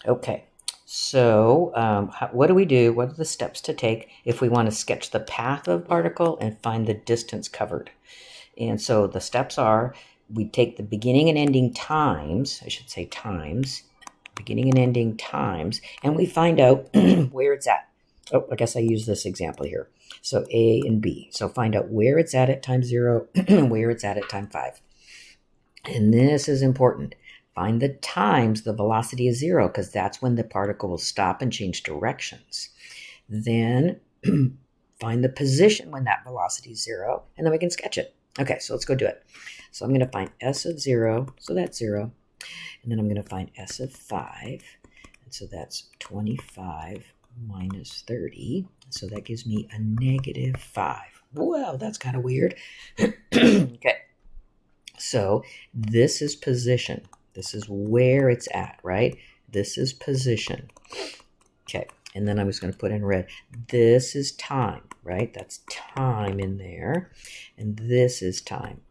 Okay, so what do we do? What are the steps to take if we want to sketch the path of a particle and find the distance covered? And so the steps are, we take the beginning and ending times, I should say times, beginning and ending times, and we find out where it's at. Oh, I guess I use this example here. So A and B. So find out where it's at time 0, where it's at time 5. And this is important. Find the times the velocity is 0, because that's when the particle will stop and change directions. Then find the position when that velocity is 0, and then we can sketch it. Okay, so let's go do it. So I'm going to find S of 0, so that's 0. And then I'm going to find S of 5, and so that's 25 minus 30. So that gives me a negative 5. Wow, that's kind of weird. Okay, so this is position. This is where it's at, right? This is position. Okay, and then I'm just going to put in red. This is time, right? That's time in there. And this is time.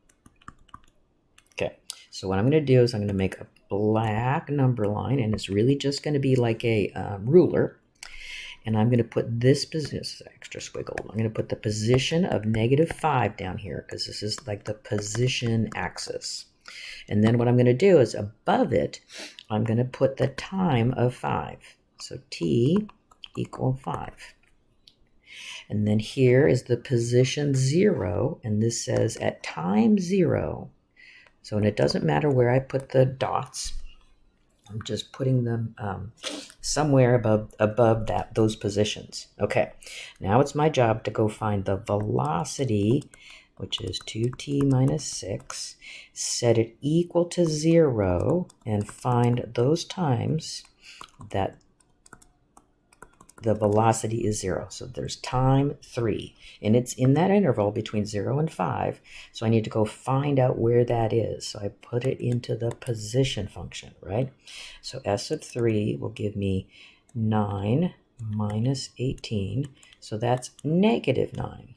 Okay, so what I'm going to do is I'm going to make a black number line, and it's really just going to be like a ruler. And I'm going to put this position, extra squiggle. I'm going to put the position of negative 5 down here, because this is like the position axis. And then what I'm going to do is above it, I'm going to put the time of 5. So t equal 5. And then here is the position 0, and this says at time 0. So, and it doesn't matter where I put the dots. I'm just putting them somewhere above those positions. Okay, now it's my job to go find the velocity, which is 2t minus 6, set it equal to 0, and find those times that the velocity is 0. So there's time 3, and it's in that interval between 0 and 5. So I need to go find out where that is. So I put it into the position function, right? So S of 3 will give me 9 minus 18. So that's negative 9.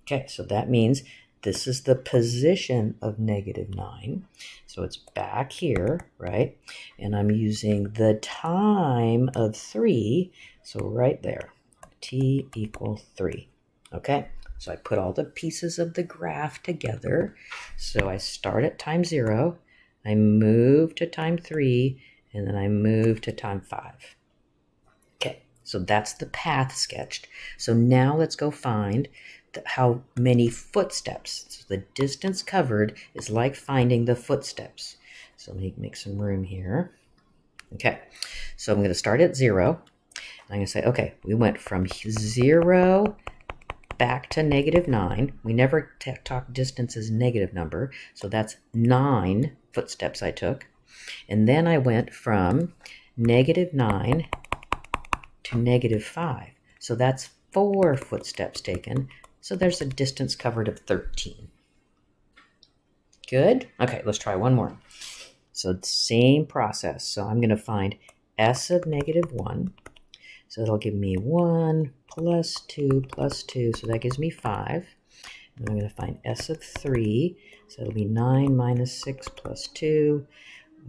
Okay, so that means this is the position of negative 9. So it's back here, right? And I'm using the time of 3. So right there, t equals 3. Okay, so I put all the pieces of the graph together. So I start at time 0, I move to time 3, and then I move to time 5. Okay, so that's the path sketched. So now let's go find how many footsteps. So the distance covered is like finding the footsteps. So let me make some room here. Okay, so I'm going to start at 0. I'm going to say, okay, we went from 0 back to negative 9. We never talk distance as negative number, so that's 9 footsteps I took. And then I went from negative 9 to negative 5. So that's 4 footsteps taken. So there's a distance covered of 13. Good? Okay, let's try one more. So the same process. So I'm going to find S of negative 1. So it'll give me 1 plus 2 plus 2. So that gives me 5. And I'm going to find S of 3. So it'll be 9 minus 6 plus 2.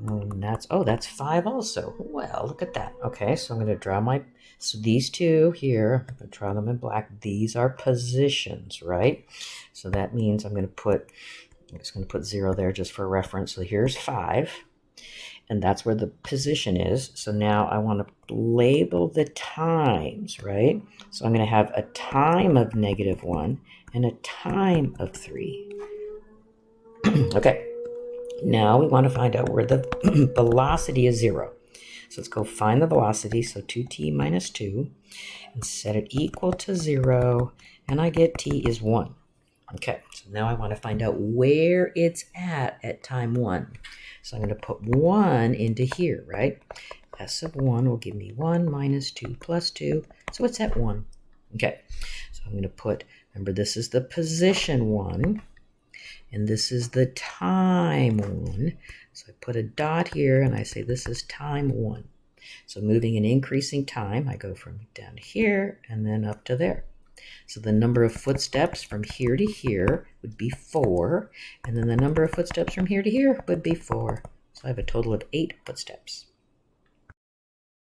And that's 5 also. Well, look at that. Okay, so I'm going to draw so these two here, I'm going to draw them in black. These are positions, right? So that means I'm just going to put 0 there just for reference. So here's 5. And that's where the position is. So now I want to label the times, right? So I'm going to have a time of negative 1 and a time of 3. Okay, now we want to find out where the velocity is 0. So let's go find the velocity, so 2t minus 2, and set it equal to 0, and I get t is 1. Okay, so now I want to find out where it's at time 1. So I'm going to put 1 into here, right? S of 1 will give me 1 minus 2 plus 2. So it's at 1. Okay, so I'm going to put, remember this is the position 1, and this is the time 1. So I put a dot here, and I say this is time 1. So moving and increasing time, I go from down here and then up to there. So the number of footsteps from here to here would be 4, and then the number of footsteps from here to here would be 4. So I have a total of 8 footsteps.